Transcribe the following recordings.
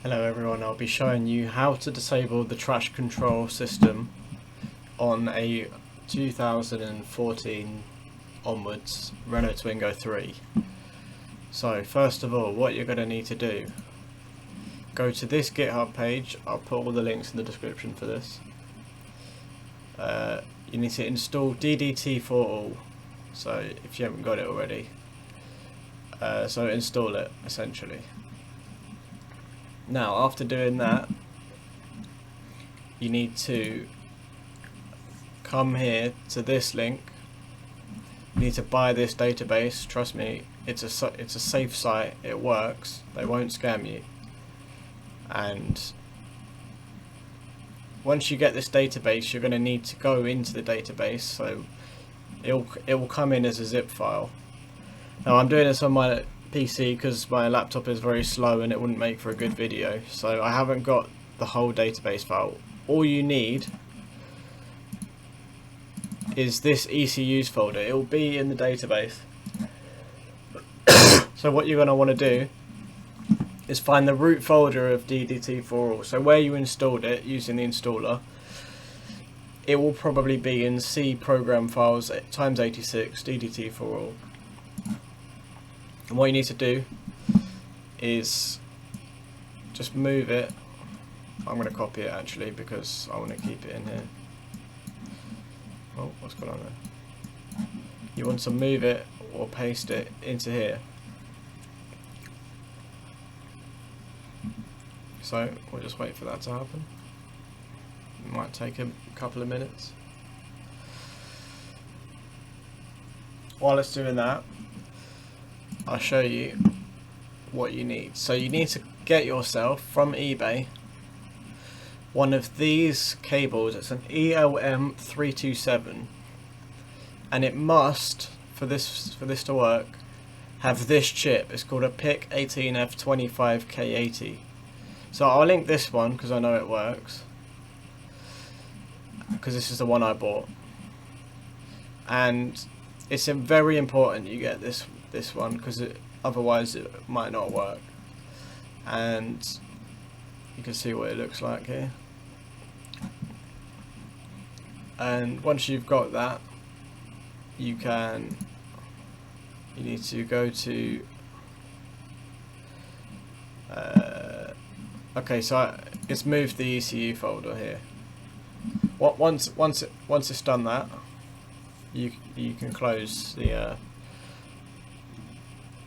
Hello everyone, I'll be showing you how to disable the traction control system on a 2014 onwards Renault Twingo 3. So first of all, what you're going to need to do, go to this GitHub page. I'll put all the links in the description for this. You need to install DDT for all, so if you haven't got it already, so install it essentially. Now, after doing that, you need to come here to this link. You need to buy this database. Trust me, it's a safe site. It works. They won't scam you. And once you get this database, you're going to need to go into the database. So it will come in as a zip file. Now, I'm doing this on my PC because my laptop is very slow and it wouldn't make for a good video, so I haven't got the whole database file. All you need is this ECUs folder. It will be in the database. So what you're going to want to do is find the root folder of DDT4all. So where you installed it using the installer, it will probably be in C program files x86 DDT4all. And what you need to do is just move it. I'm going to copy it actually because I want to keep it in here. Oh, what's going on there? You want to move it or paste it into here. So we'll just wait for that to happen. It might take a couple of minutes. While it's doing that, I'll show you what you need. So you need to get yourself from eBay one of these cables. It's an ELM327, and it must, for this to work, have this chip. It's called a PIC18F25K80. So I'll link this one because I know it works, because this is the one I bought, and it's very important you get this one because otherwise it might not work. And you can see what it looks like here. And once you've got that, you need to go to okay, so it's moved the ECU folder here. Once it's done that, you can close the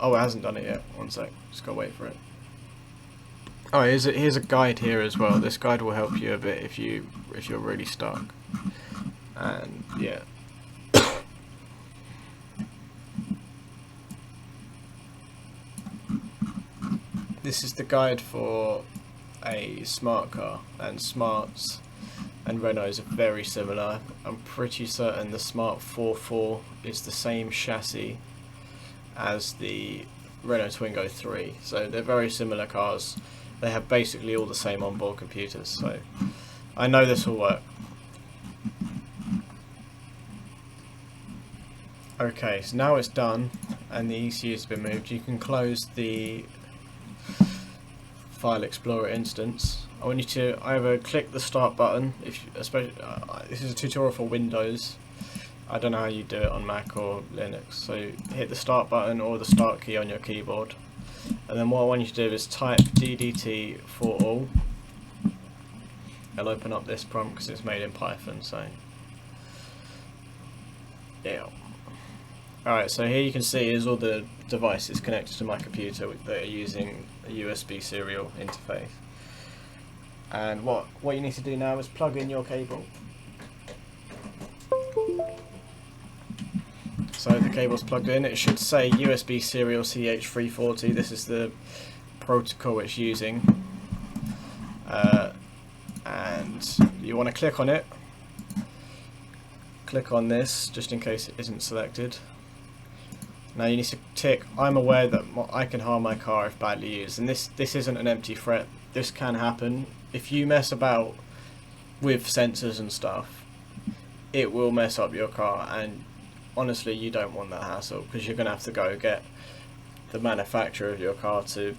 oh, it hasn't done it yet. One sec. Just gotta wait for it. Oh, here's a guide here as well. This guide will help you a bit if you're really stuck. And yeah. This is the guide for a smart car, and smarts and Renaults are very similar. I'm pretty certain the Smart 4.4 is the same chassis as the Renault Twingo 3, so they're very similar cars. They have basically all the same onboard computers, so I know this will work. Okay, so now it's done and the ECU has been moved. You can close the File Explorer instance. I want you to either click the start button, especially this is a tutorial for Windows. I don't know how you do it on Mac or Linux. So hit the start button or the start key on your keyboard, and then what I want you to do is type DDT for all. I'll open up this prompt because it's made in Python. So yeah. Alright, so here you can see is all the devices connected to my computer that are using a USB serial interface. And what you need to do now is plug in your cable. So the cable's plugged in. It should say USB serial CH340. This is the protocol it's using. And you want to click on it. Click on this just in case it isn't selected. Now you need to tick, I'm aware that I can harm my car if badly used, and this isn't an empty threat. This can happen. If you mess about with sensors and stuff, it will mess up your car, and honestly you don't want that hassle because you're going to have to go get the manufacturer of your car to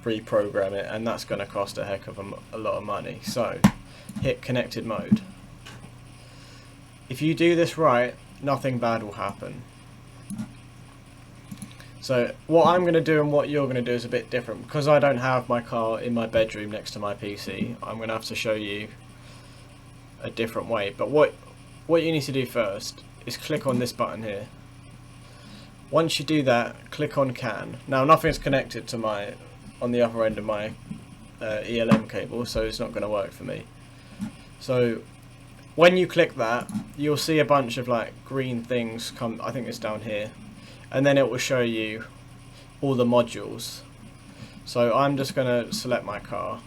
reprogram it, and that's going to cost a heck of a lot of money. So hit connected mode. If you do this right, nothing bad will happen. So what I'm going to do and what you're going to do is a bit different. Because I don't have my car in my bedroom next to my PC, I'm going to have to show you a different way. But what you need to do first is click on this button here. Once you do that, click on CAN. Now nothing's connected to my, on the other end of my ELM cable, so it's not going to work for me. So when you click that, you'll see a bunch of like green things come, I think it's down here, and then it will show you all the modules. So I'm just going to select my car,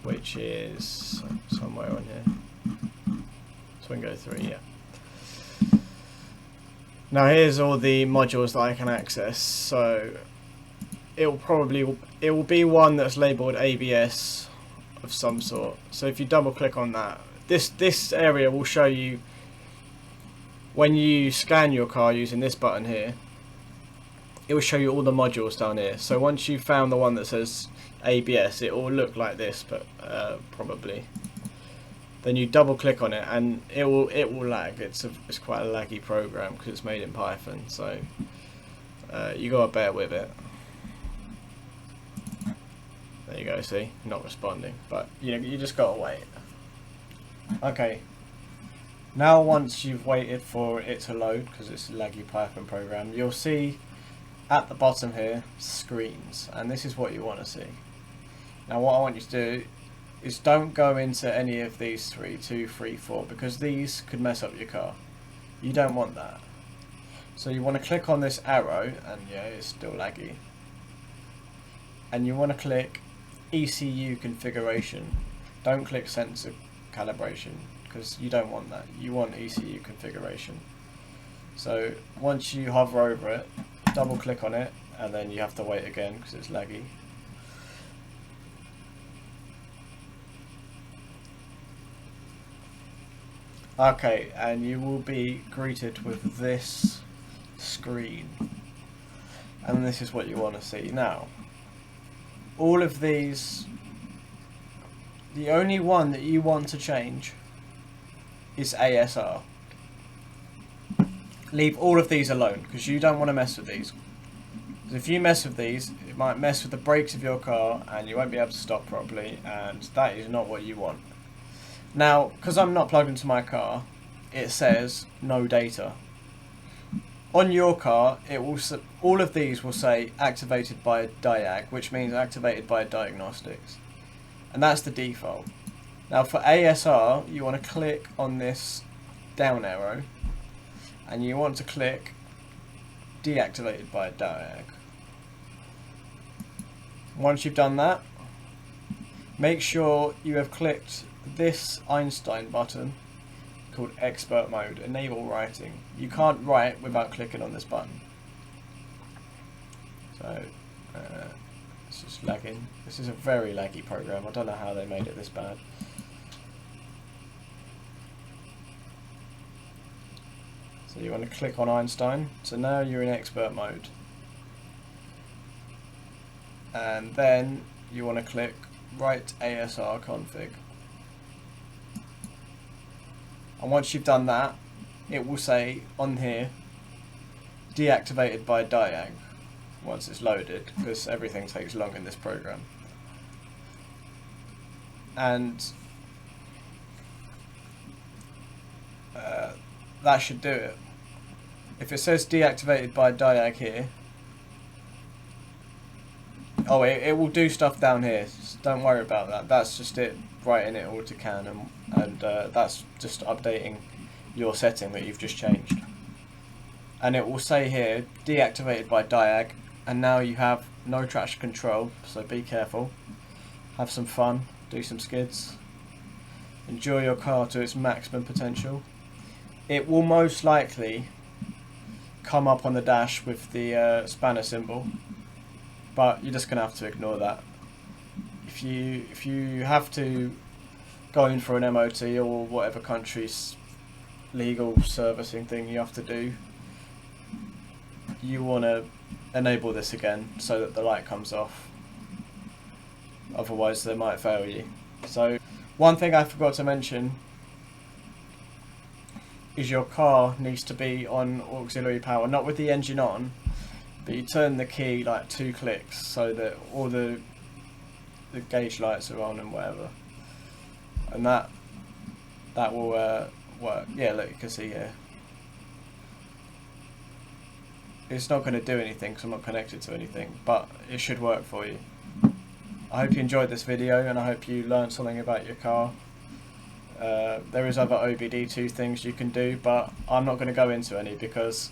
which is somewhere on here. Twingo 3, yeah. Now here's all the modules that I can access. So it will be one that's labelled ABS of some sort. So if you double click on that, this area will show you when you scan your car using this button here. It will show you all the modules down here. So once you've found the one that says ABS, it will look like this, but probably. Then you double click on it and it will lag. It's quite a laggy program because it's made in Python, so you gotta bear with it. There you go, see, not responding, but you just gotta wait. Okay, now once you've waited for it to load, because it's a laggy Python program, you'll see at the bottom here screens, and this is what you want to see. Now what I want you to do is don't go into any of these 3, 2, 3, 4, because these could mess up your car. You don't want that. So you want to click on this arrow, and yeah, it's still laggy. And you want to click ECU configuration. Don't click sensor calibration, because you don't want that. You want ECU configuration. So once you hover over it, double click on it, and then you have to wait again because it's laggy. Okay, and you will be greeted with this screen, and this is what you want to see. Now, all of these, the only one that you want to change is ASR. Leave all of these alone, because you don't want to mess with these. Because if you mess with these, it might mess with the brakes of your car, and you won't be able to stop properly, and that is not what you want. Now, because I'm not plugged into my car, it says no data. On your car, it will all of these will say activated by diag, which means activated by diagnostics, and that's the default. Now for ASR, you want to click on this down arrow, and you want to click deactivated by diag. Once you've done that, make sure you have clicked this Einstein button called expert mode, enable writing. You can't write without clicking on this button. So it's just lagging. This is a very laggy program. I don't know how they made it this bad. So you want to click on Einstein. So now you're in expert mode, and then you want to click write ASR config. And once you've done that, it will say on here deactivated by diag once it's loaded, because everything takes long in this program. And that should do it. If it says deactivated by diag here, oh, it will do stuff down here. So don't worry about that. That's just it writing it all to CAN, and that's just updating your setting that you've just changed. And it will say here deactivated by diag, and now you have no traction control, so be careful. Have some fun, do some skids, enjoy your car to its maximum potential. It will most likely come up on the dash with the spanner symbol, but you're just going to have to ignore that. If you have to go in for an MOT or whatever country's legal servicing thing you have to do, you want to enable this again so that the light comes off, otherwise they might fail you. So one thing I forgot to mention is your car needs to be on auxiliary power, not with the engine on, but you turn the key like 2 clicks so that all the gauge lights are on and whatever, and that will work. Yeah, look, you can see here. It's not going to do anything because I'm not connected to anything, but it should work for you. I hope you enjoyed this video and I hope you learned something about your car. There is other OBD2 things you can do, but I'm not going to go into any, because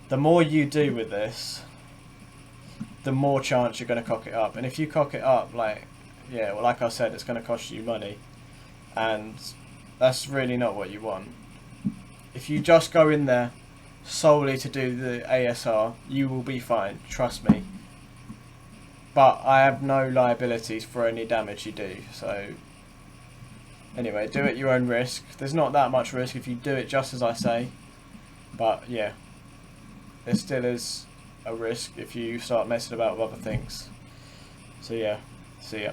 the more you do with this, the more chance you're going to cock it up. And if you cock it up, like I said, it's going to cost you money, and that's really not what you want. If you just go in there solely to do the ASR, you will be fine, trust me. But I have no liabilities for any damage you do, so anyway, do it at your own risk. There's not that much risk if you do it just as I say, but yeah, there still is a risk if you start messing about with other things. So yeah, see ya.